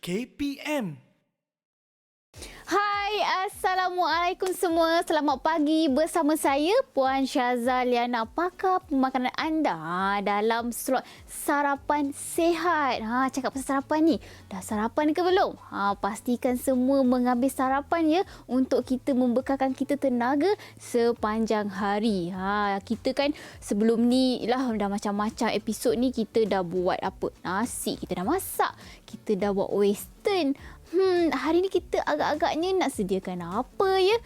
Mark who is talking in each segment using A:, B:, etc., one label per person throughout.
A: KPM.
B: Hai, Assalamualaikum semua. Selamat pagi bersama saya Puan Syazaliana, pakar pemakanan anda dalam slot sarapan sihat. Cakap pasal sarapan ni, dah sarapan ke belum? Pastikan semua mengambil sarapan ya untuk kita membekalkan kita tenaga sepanjang hari. Kita kan sebelum ni lah dah macam-macam episod ni kita dah buat apa? Nasi kita dah masak, kita dah buat western. Hari ni kita agak-agaknya nak sediakan apa ya?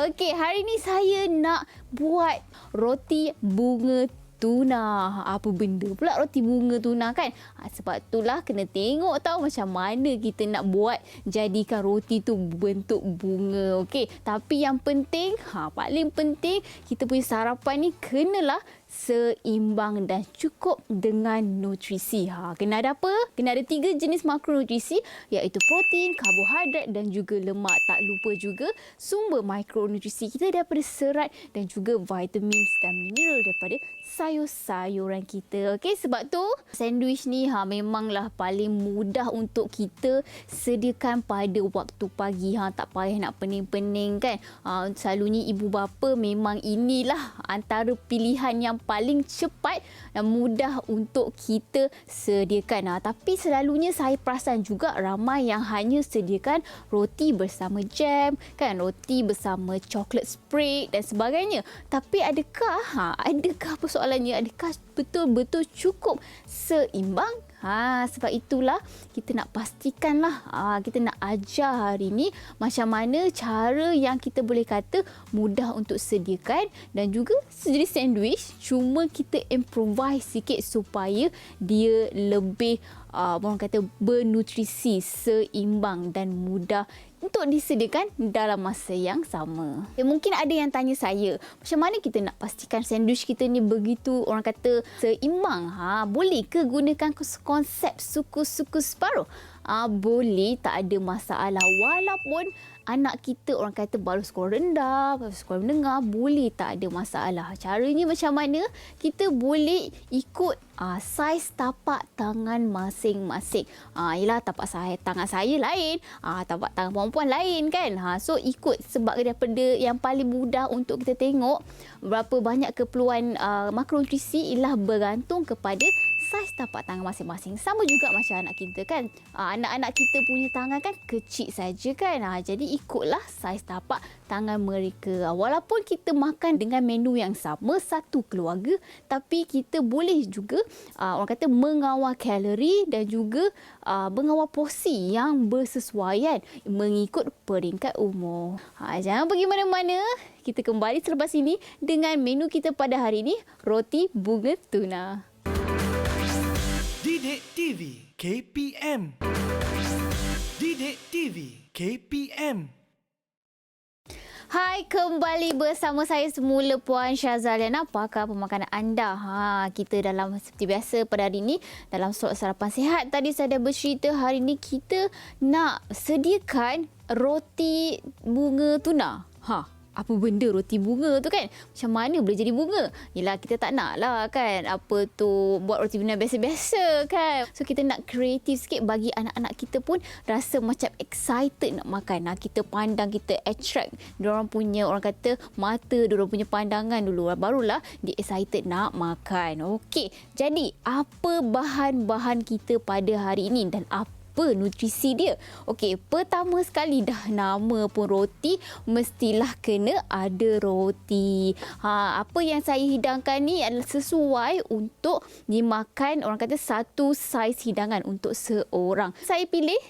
B: Okey, hari ni saya nak buat roti bunga tuna. Apa benda pula roti bunga tuna kan? Sebab itulah kena tengok tahu macam mana kita nak buat jadikan roti tu bentuk bunga. Okey, tapi yang penting, paling penting kita punya sarapan ni kenalah seimbang dan cukup dengan nutrisi. Kena ada apa? Kena ada 3 jenis makronutrisi iaitu protein, karbohidrat dan juga lemak. Tak lupa juga sumber makronutrisi kita daripada serat dan juga vitamin dan mineral daripada sayur-sayuran kita. Okey, sebab tu sandwich ni memanglah paling mudah untuk kita sediakan pada waktu pagi. Tak payah nak pening-pening kan. Selalunya ibu bapa memang inilah antara pilihan yang paling cepat dan mudah untuk kita sediakan. Tapi selalunya saya perasan juga ramai yang hanya sediakan roti bersama jam, kan, roti bersama coklat spread dan sebagainya. Tapi adakah persoalannya, adakah betul-betul cukup seimbang? Sebab itulah kita nak pastikanlah, kita nak ajar hari ni macam mana cara yang kita boleh kata mudah untuk sediakan dan juga sejenis sandwich, cuma kita improvise sikit supaya dia lebih orang kata bernutrisi, seimbang dan mudah untuk disediakan dalam masa yang sama. Mungkin ada yang tanya saya, macam mana kita nak pastikan sandwich kita ni begitu orang kata seimbang? Boleh ke gunakan konsep suku-suku separuh? Boleh, tak ada masalah. Walaupun anak kita orang kata baru sekolah rendah, baru sekolah menengah, boleh, tak ada masalah. Caranya macam mana? Kita boleh ikut saiz tapak tangan masing-masing. Yelah, tapak tangan saya lain, tapak tangan perempuan lain kan. So ikut, sebab daripada yang paling mudah untuk kita tengok berapa banyak keperluan makronutrisi ialah bergantung kepada saiz tapak tangan masing-masing. Sama juga macam anak kita kan. Anak-anak kita punya tangan kan kecil saja kan. Jadi ikutlah saiz tapak tangan mereka. Walaupun kita makan dengan menu yang sama satu keluarga, tapi kita boleh juga orang kata mengawal kalori dan juga mengawal porsi yang bersesuaian mengikut peringkat umur. Jangan pergi mana-mana. Kita kembali selepas ini dengan menu kita pada hari ini, roti bunga tuna.
A: Didik TV KPM. Didik TV KPM.
B: Hai, kembali bersama saya semula Puan Syazaliana, pakar pemakanan anda. Kita dalam seperti biasa pada hari ini dalam slot sarapan sihat. Tadi saya dah bercerita hari ini kita nak sediakan roti bunga tuna. Apa benda roti bunga tu kan? Macam mana boleh jadi bunga? Yelah, kita tak nak lah kan apa tu buat roti bunga biasa-biasa kan. So kita nak kreatif sikit bagi anak-anak kita pun rasa macam excited nak makan. Kita pandang, kita attract diorang punya orang kata mata, diorang punya pandangan dulu. Barulah dia excited nak makan. Okey, jadi apa bahan-bahan kita pada hari ini dan apa nutrisi dia? Okey, pertama sekali dah nama pun roti, mestilah kena ada roti. Apa yang saya hidangkan ni adalah sesuai untuk dimakan orang kata satu saiz hidangan untuk seorang. Saya pilih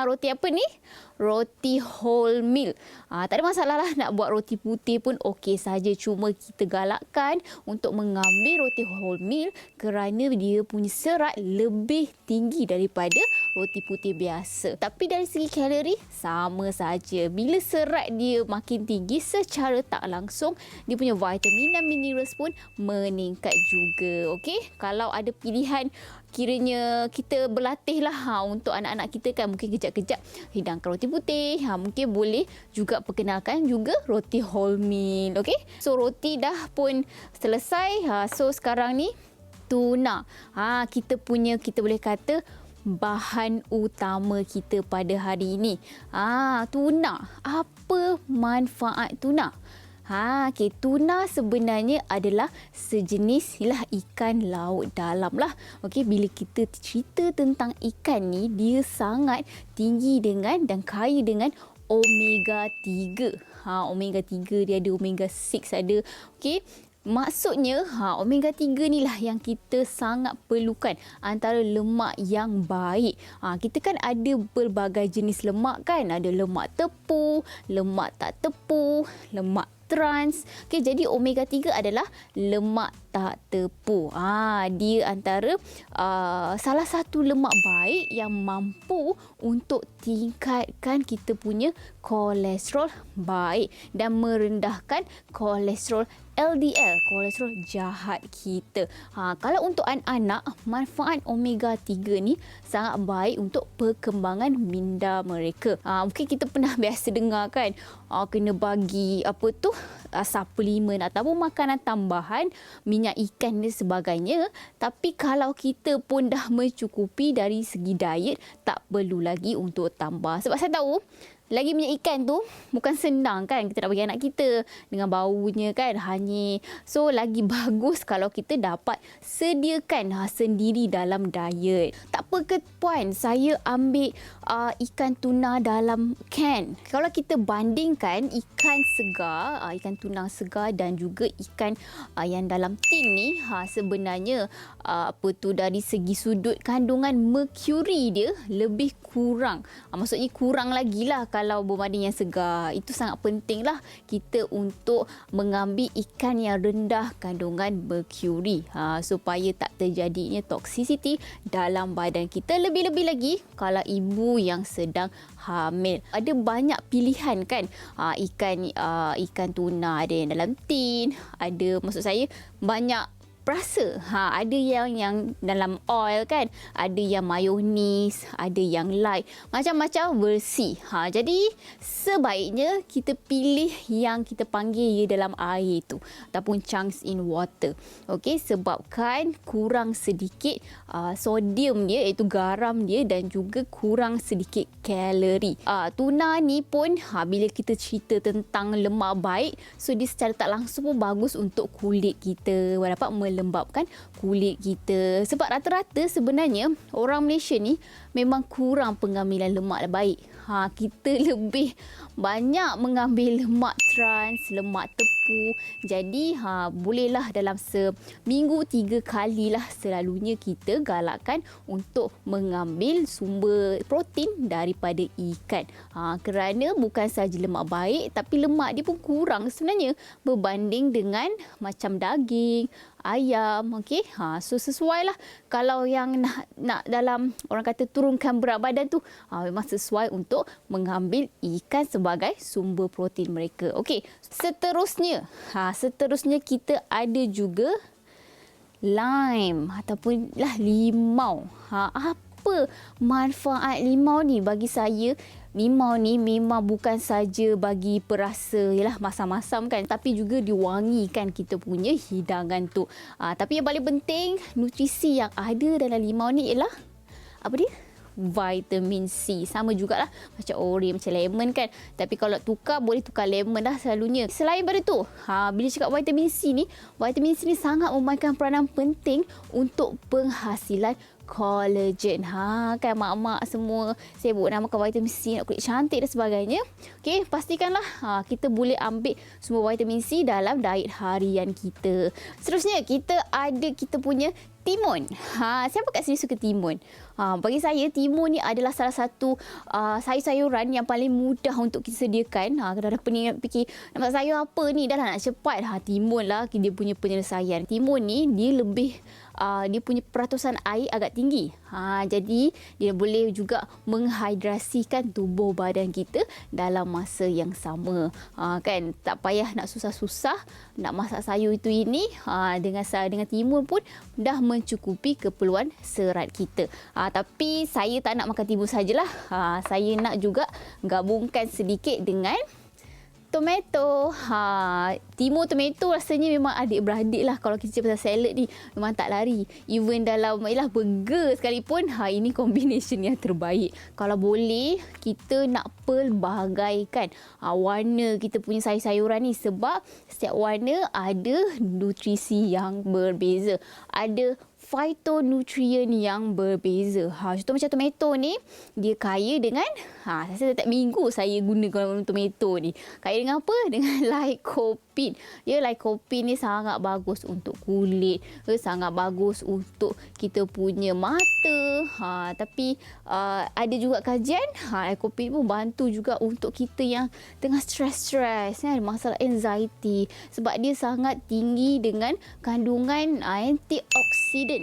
B: roti apa ni? Roti wholemeal. Tak ada masalah lah nak buat roti putih pun okey saja. Cuma kita galakkan untuk mengambil roti wholemeal kerana dia punya serat lebih tinggi daripada roti putih biasa. Tapi dari segi kalori sama saja. Bila serat dia makin tinggi, secara tak langsung dia punya vitamin dan minerals pun meningkat juga. Okey, kalau ada pilihan kiranya kita berlatih lah untuk anak-anak kita kan, mungkin kejap-kejap hidangkan roti putih, mungkin boleh juga perkenalkan juga roti wholemeal. Okey, so roti dah pun selesai. So sekarang ni tuna. Kita boleh kata bahan utama kita pada hari ini. Tuna. Apa manfaat tuna? Okey, tuna sebenarnya adalah sejenis ikan laut dalam lah. Okey, bila kita cerita tentang ikan ni, dia sangat tinggi dan kaya dengan omega 3. Omega 3 dia ada, omega 6 ada. Okey. Maksudnya omega 3 ni lah yang kita sangat perlukan, antara lemak yang baik. Kita kan ada pelbagai jenis lemak kan. Ada lemak tepu, lemak tak tepu, lemak trans. Okey, jadi omega 3 adalah lemak tak tepu. Dia antara salah satu lemak baik yang mampu untuk tingkatkan kita punya kolesterol baik dan merendahkan kolesterol LDL, kolesterol jahat kita. Kalau untuk anak-anak, manfaat omega 3 ni sangat baik untuk perkembangan minda mereka. Mungkin kita pernah biasa dengar kan, kena bagi suplemen ataupun makanan tambahan, minyak ikan dan sebagainya. Tapi kalau kita pun dah mencukupi dari segi diet, tak perlu lagi untuk tambah. Sebab saya tahu lagi minyak ikan tu bukan senang kan kita nak bagi anak kita, dengan baunya kan hanyir. So lagi bagus kalau kita dapat sediakan sendiri dalam diet. Tak apa ke puan, saya ambil ikan tuna dalam can. Kalau kita bandingkan ikan segar, ikan tuna segar dan juga ikan yang dalam tin ni, sebenarnya dari segi sudut kandungan merkuri dia lebih kurang. Maksudnya kurang lagi lah kalau berbanding yang segar. Itu sangat penting lah kita untuk mengambil ikan yang rendah kandungan merkuri, supaya tak terjadinya toksisiti dalam badan kita. Lebih-lebih lagi kalau ibu yang sedang hamil. Ada banyak pilihan kan, ikan tuna ada yang dalam tin, ada, maksud saya banyak perasa. Ada yang dalam oil kan, ada yang mayonis, ada yang light, macam-macam versi. Jadi sebaiknya kita pilih yang kita panggil ia dalam air tu ataupun chunks in water. Okey, sebabkan kurang sedikit sodium dia, iaitu garam dia, dan juga kurang sedikit kalori. Tuna ni pun bila kita cerita tentang lemak baik, so dia secara tak langsung pun bagus untuk kulit kita, dapat melembapkan kulit kita. Sebab rata-rata sebenarnya orang Malaysia ni memang kurang pengambilan lemak baik. Kita lebih banyak mengambil lemak trans, lemak tepu. Jadi bolehlah dalam seminggu 3 kalilah selalunya kita galakkan untuk mengambil sumber protein daripada ikan. Kerana bukan sahaja lemak baik, tapi lemak dia pun kurang sebenarnya berbanding dengan macam daging, ayam. Okey, so sesuai lah. Kalau yang nak dalam orang kata turunkan berat badan tu, memang sesuai untuk mengambil ikan sebagai sumber protein mereka. Okey, seterusnya kita ada juga lime ataupun limau. Apa manfaat limau ni? Bagi saya, limau ni memang bukan saja bagi perasa masam-masam kan, tapi juga diwangikan kita punya hidangan tu. Tapi yang paling penting, nutrisi yang ada dalam limau ni ialah apa dia? Vitamin C. Sama jugalah macam orange, macam lemon kan. Tapi kalau tukar, boleh tukar lemon lah selalunya. Selain pada tu, bila cakap vitamin C ni sangat memainkan peranan penting untuk penghasilan collagen. Kan mak-mak semua sibuk nak makan vitamin C, nak kulit cantik dan sebagainya. Okey, pastikanlah kita boleh ambil semua vitamin C dalam diet harian kita. Seterusnya kita punya timun. Siapa kat sini suka timun? Bagi saya, timun ni adalah salah satu sayur-sayuran yang paling mudah untuk kita sediakan. Kadang-kadang pening nak fikir, nak masak sayur apa ni? Dah lah nak cepat. Timun lah dia punya penyelesaian. Timun ni dia punya peratusan air agak tinggi. Jadi dia boleh juga menghidrasikan tubuh badan kita dalam masa yang sama. Kan, tak payah nak susah-susah nak masak sayur itu ini. Dengan timun pun dah mencukupi keperluan serat kita. Tapi saya tak nak makan timun sajalah. Saya nak juga gabungkan sedikit dengan tomato. Timur tomato rasanya memang adik-beradik lah. Kalau kita cerita pasal salad ni, memang tak lari. Even dalam burger sekalipun, ini combination yang terbaik. Kalau boleh, kita nak pelbagaikan warna kita punya sayur-sayuran ni. Sebab setiap warna ada nutrisi yang berbeza. Ada phytonutrient yang berbeza. Contoh macam tomato ni, dia kaya dengan, saya setiap minggu saya guna tomato ni. Kaya dengan apa? Dengan lycopene. Ya, lycopene ni sangat bagus untuk kulit. Sangat bagus untuk kita punya mata. Tapi ada juga kajian, lycopene pun bantu juga untuk kita yang tengah stres-stres, masalah anxiety. Sebab dia sangat tinggi dengan kandungan antioksidan.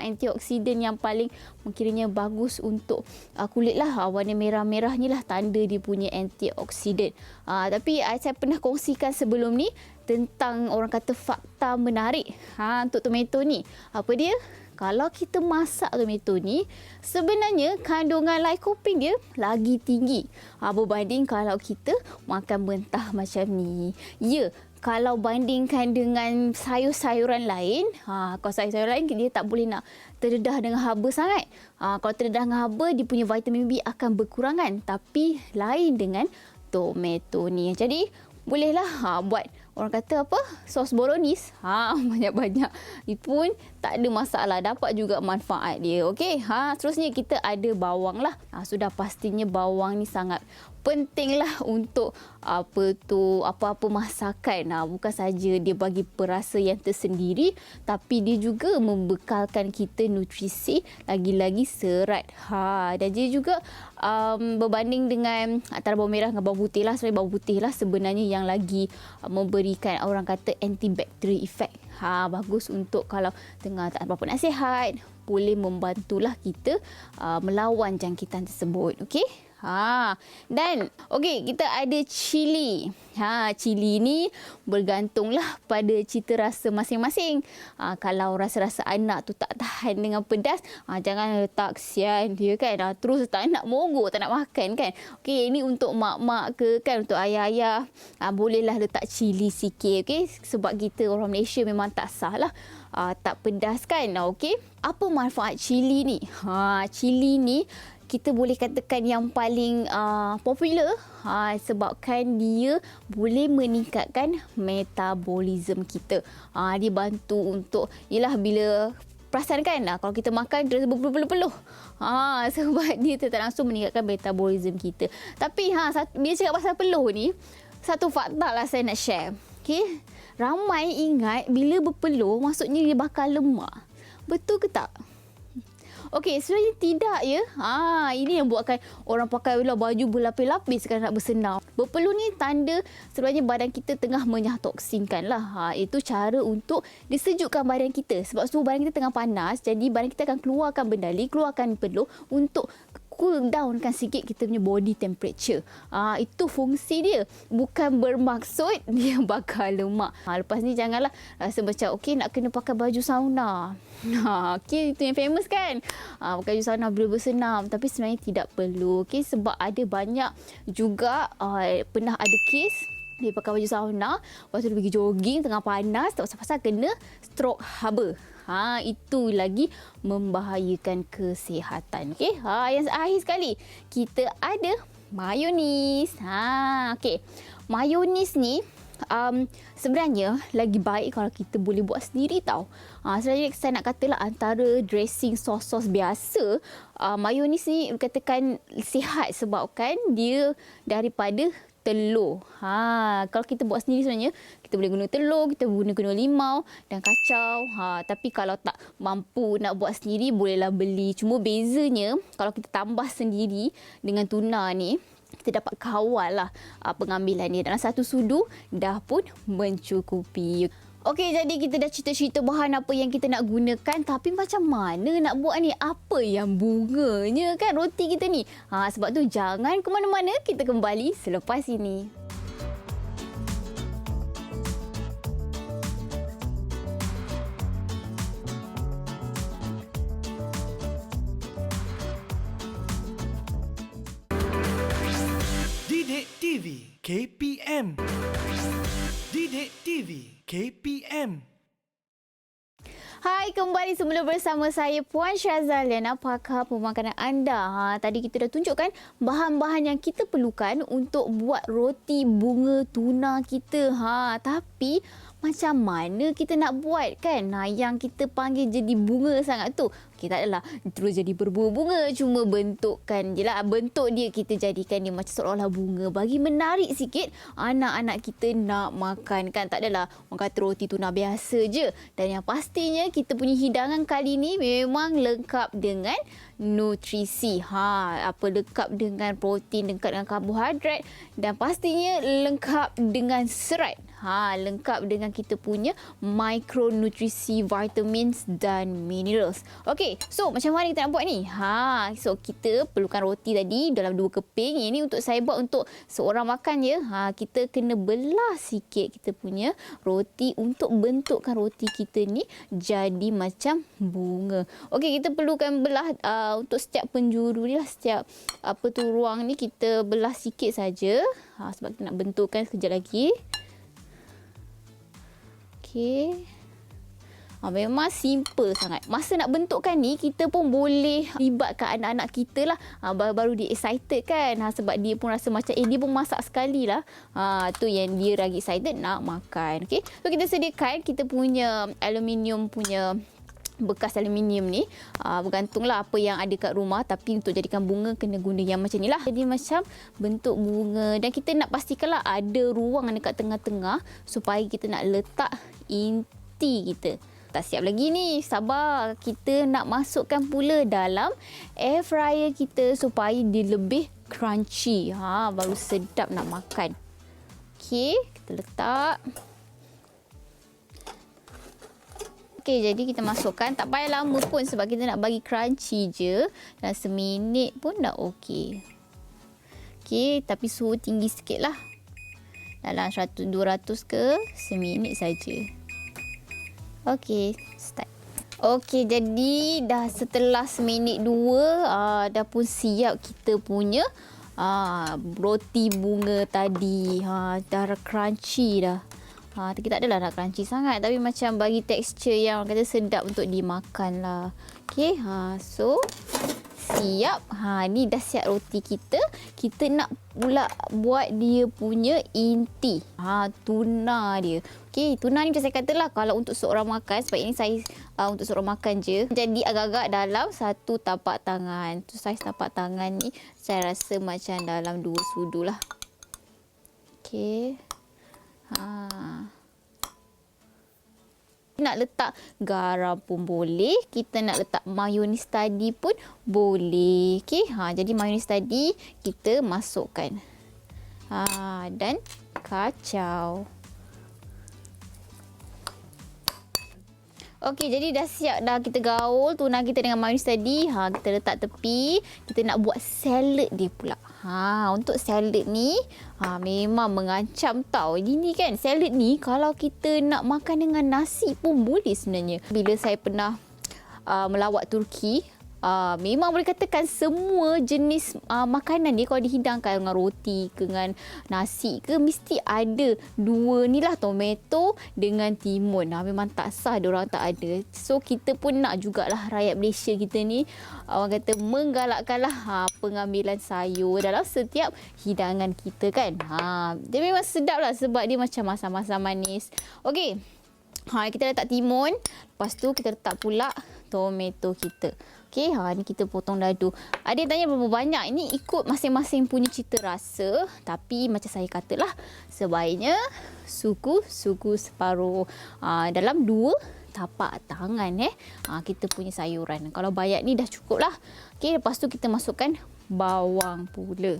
B: Antioksidan yang paling kiranya bagus untuk kulit lah. Warna merah-merah ni lah tanda dia punya antioksidan. Tapi saya pernah kongsikan sebelum ni tentang orang kata fakta menarik untuk tomato ni. Apa dia? Kalau kita masak tomato ni, sebenarnya kandungan lycopene dia lagi tinggi berbanding kalau kita makan mentah macam ni. Ya, kalau bandingkan dengan sayur-sayuran lain, kalau sayur-sayuran lain dia tak boleh nak terdedah dengan haba sangat. Kalau terdedah dengan haba, dia punya vitamin B akan berkurangan. Tapi lain dengan tomato ni. Jadi bolehlah buat orang kata apa? Sos bolognese. Banyak-banyak. Itu pun tak ada masalah. Dapat juga manfaat dia. Okey. Seterusnya kita ada bawang lah. Sudah pastinya bawang ni sangat penting lah untuk apa-apa masakan. Bukan saja dia bagi perasa yang tersendiri, tapi dia juga membekalkan kita nutrisi, lagi-lagi serat. Dan dia juga berbanding dengan antara bawang merah dengan bawang putih lah. Sebenarnya bawang putih lah sebenarnya yang lagi memberikan orang kata antibacterial effect. Bagus untuk kalau tengah tak apa-apa nak sihat, boleh membantulah kita melawan jangkitan tersebut. Okey. Dan okey, kita ada cili. Cili ni bergantunglah pada cita rasa masing-masing. Kalau rasa-rasa anak tu tak tahan dengan pedas, jangan letak, kesian dia kan. Terus tak nak mogok, tak nak makan kan. Okey, ini untuk mak-mak ke kan, untuk ayah-ayah, bolehlah letak cili sikit. Okey, sebab kita orang Malaysia memang tak sah lah tak pedas kan. Okey, apa manfaat cili ni? Cili ni kita boleh katakan yang paling popular sebabkan dia boleh meningkatkan metabolism kita. Dia bantu untuk, bila perasan kan, kalau kita makan terus berpeluh-peluh. Sebab dia tak langsung meningkatkan metabolism kita. Tapi bila cakap pasal peluh ni, satu fakta lah saya nak share. Okay? Ramai ingat bila berpeluh maksudnya dia bakal lemak. Betul ke tak? Okey, sebenarnya tidak ya. Ini yang buatkan orang pakai baju berlapis-lapis kalau nak bersenam. Berpeluh ni tanda sebenarnya badan kita tengah menyah toksinkan lah. Itu cara untuk disejukkan badan kita. Sebab suhu badan kita tengah panas, jadi badan kita akan keluarkan bendali, keluarkan peluh untuk cool downkan sikit kita punya body temperature. Itu fungsi dia. Bukan bermaksud dia bakal lemak. Lepas ni janganlah rasa macam okey nak kena pakai baju sauna. Okey, itu yang famous kan. Pakai baju sauna bila bersenam. Tapi sebenarnya tidak perlu. Okey, sebab ada banyak juga pernah ada kes dia pakai baju sauna, lepas tu dia pergi jogging tengah panas, tak pasal-pasal kena stroke haba. Itu lagi membahayakan kesihatan. Okey, yang akhir sekali kita ada mayonis. Okey, mayonis ni sebenarnya lagi baik kalau kita boleh buat sendiri tau. Sebenarnya saya nak katalah antara dressing sos-sos biasa, mayonis ni katakan sihat sebabkan dia daripada telur. Kalau kita buat sendiri sebenarnya kita boleh guna telur, kita guna limau dan kacau. Tapi kalau tak mampu nak buat sendiri, bolehlah beli. Cuma bezanya kalau kita tambah sendiri dengan tuna ni, kita dapat kawal lah pengambilan dia. Dalam satu sudu dah pun mencukupi. Okey, jadi kita dah cerita-cerita bahan apa yang kita nak gunakan. Tapi macam mana nak buat ni? Apa yang bunganya kan roti kita ni? Sebab tu jangan ke mana-mana. Kita kembali selepas ini.
A: Didik TV KPM. Didik TV KPM.
B: Hai, kembali semula bersama saya Puan Syazaliana, pakar pemakanan anda. Tadi kita dah tunjukkan bahan-bahan yang kita perlukan untuk buat roti bunga tuna kita. Tapi macam mana kita nak buat kan? Yang kita panggil jadi bunga sangat tu. Kita adalah terus jadi berbunga-bunga, cuma bentukkan je lah. Bentuk dia kita jadikan dia macam seolah-olah bunga bagi menarik sikit anak-anak kita nak makan kan. Tak adalah orang kata roti tuna biasa je. Dan yang pastinya kita punya hidangan kali ni memang lengkap dengan nutrisi. Lengkap dengan protein, lengkap dengan karbohidrat dan pastinya lengkap dengan serat. Lengkap dengan kita punya mikronutrisi, vitamins dan minerals. Okey, so macam mana kita nak buat ni? So kita perlukan roti tadi dalam 2 keping. Ini untuk saya buat untuk seorang makan je. Kita kena belah sikit kita punya roti untuk bentukkan roti kita ni jadi macam bunga. Okey, kita perlukan belah untuk setiap penjuru ni lah, setiap ruang ni kita belah sikit saja. Sebab kita nak bentukkan sekejap lagi. Okey. Memang simple sangat. Masa nak bentukkan ni, kita pun boleh libatkan anak-anak kita lah. Baru-baru dia excited kan. Sebab dia pun rasa macam, dia pun masak sekali lah. Tu yang dia lagi excited nak makan. Okay. So, kita sediakan kita punya aluminium punya bekas aluminium ni. Bergantunglah apa yang ada kat rumah. Tapi untuk jadikan bunga, kena guna yang macam ni lah. Jadi macam bentuk bunga. Dan kita nak pastikanlah ada ruang dekat tengah-tengah supaya kita nak letak inti kita. Tak siap lagi ni. Sabar. Kita nak masukkan pula dalam air fryer kita supaya dia lebih crunchy. Baru sedap nak makan. Okey, kita letak. Okey, jadi kita masukkan. Tak payah lama pun sebab kita nak bagi crunchy je. Dalam seminit pun dah okey. Okey, tapi suhu tinggi sikit lah. Dalam 100-200 ke seminit saja. Okey, start. Okey, jadi dah setelah seminit 2, dah pun siap kita punya roti bunga tadi. Dah crunchy dah. Kita tak adalah nak crunchy sangat, tapi macam bagi tekstur yang kata sedap untuk dimakan lah. Okey, so siap. Ni dah siap roti kita. Kita nak pula buat dia punya inti. Tuna dia. Okey, tuna ni macam saya katalah kalau untuk seorang makan, sebab ini saya untuk seorang makan je. Jadi agak-agak dalam 1 tapak tangan. Tu saiz tapak tangan ni saya rasa macam dalam 2 sudu lah. Okey. Nak letak garam pun boleh. Kita nak letak mayonis tadi pun boleh. Okey, jadi mayonis tadi kita masukkan. Dan kacau. Okey, jadi dah siap dah kita gaul tuna kita dengan mayonis tadi. Kita letak tepi. Kita nak buat salad dia pula. Untuk salad ni memang mengancam tau. Ini kan salad ni kalau kita nak makan dengan nasi pun boleh sebenarnya. Bila saya pernah melawat Turki, memang boleh katakan semua jenis makanan ni kalau dihidangkan dengan roti ke dengan nasi ke mesti ada 2 ni lah, tomato dengan timun. Memang tak sah diorang tak ada. So kita pun nak jugalah rakyat Malaysia kita ni orang kata menggalakkanlah pengambilan sayur dalam setiap hidangan kita kan. Dia memang sedap lah sebab dia macam masam-masam manis. Okey, kita letak timun. Lepas tu kita letak pula tomato kita. Okey, ni kita potong dadu. Ada yang tanya berapa banyak. Ini ikut masing-masing punya cita rasa. Tapi macam saya katalah, sebaiknya suku separuh. Dalam 2 tapak tangan kita punya sayuran. Kalau banyak ni dah cukup lah. Okey, lepas tu kita masukkan bawang pula.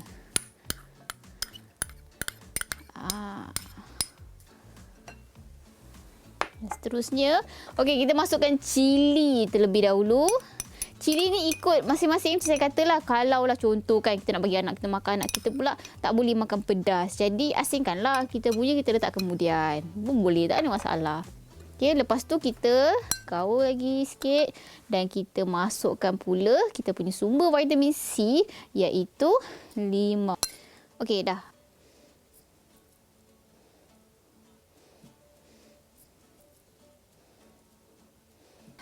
B: Seterusnya, okey, kita masukkan cili terlebih dahulu. Cili ni ikut masing-masing macam saya katalah. Kalau lah contoh kan kita nak bagi anak kita makan, anak kita pula tak boleh makan pedas. Jadi asingkanlah kita punya, kita letak kemudian. Pun boleh, tak ada masalah. Okey, lepas tu kita gaul lagi sikit dan kita masukkan pula kita punya sumber vitamin C iaitu limau. Okey, dah.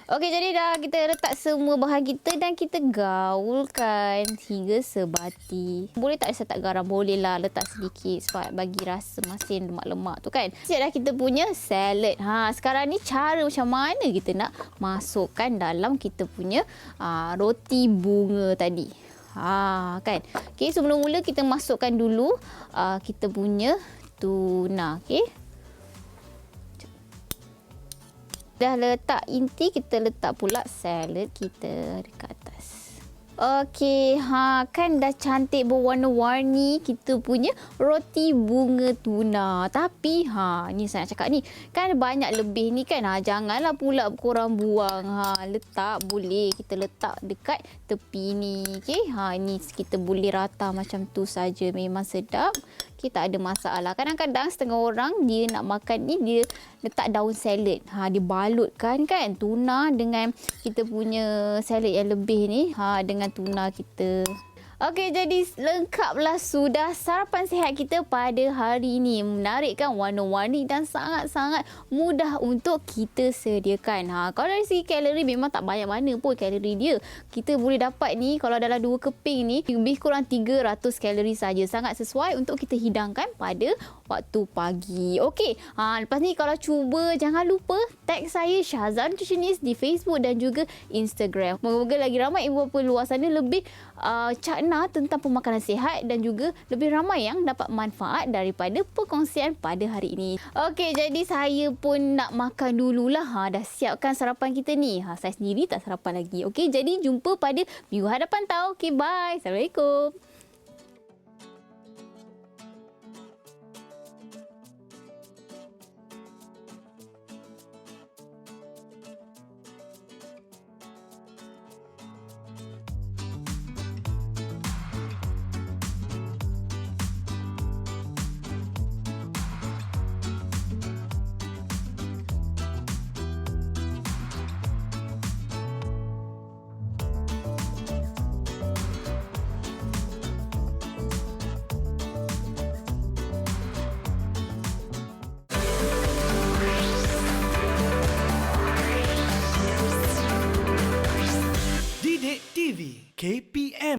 B: Okey, jadi dah kita letak semua bahan kita dan kita gaulkan hingga sebati. Boleh tak letak garam? Boleh lah, letak sedikit sebab bagi rasa masin lemak-lemak tu kan. Siap dah kita punya salad. Sekarang ni cara macam mana kita nak masukkan dalam kita punya roti bunga tadi. Kan. Okey, sebelum mula kita masukkan dulu kita punya tuna. Okey. Dah letak inti, kita letak pula salad kita dekat atas. Okey, kan dah cantik berwarna-warni kita punya roti bunga tuna. Tapi ni saya nak cakap ni, kan banyak lebih ni kan. Janganlah pula korang buang. Letak boleh, kita letak dekat tepi ni. Okey, ni kita boleh rata macam tu saja, memang sedap. Okay, tak ada masalah. Kadang-kadang setengah orang dia nak makan ni, dia letak daun salad. Dia balutkan kan tuna dengan kita punya salad yang lebih ni. Dengan tuna kita. Okey, jadi lengkaplah sudah sarapan sihat kita pada hari ini. Menarik kan, warna-warni dan sangat-sangat mudah untuk kita sediakan. Kalau dari segi kalori memang tak banyak mana pun kalori dia. Kita boleh dapat ni kalau dalam 2 keping ni lebih kurang 300 kalori saja. Sangat sesuai untuk kita hidangkan pada waktu pagi. Okey, lepas ni kalau cuba jangan lupa tag saya Syahzal Nutritionist di Facebook dan juga Instagram. Moga-moga lagi ramai ibu bapa luar sana lebih cakna tentang pemakanan sihat dan juga lebih ramai yang dapat manfaat daripada perkongsian pada hari ini. Okey, jadi saya pun nak makan dululah. Dah siapkan sarapan kita ni. Saya sendiri tak sarapan lagi. Okey, jadi jumpa pada minggu hadapan tau. Okey, bye. Assalamualaikum.
A: Didik TV KPM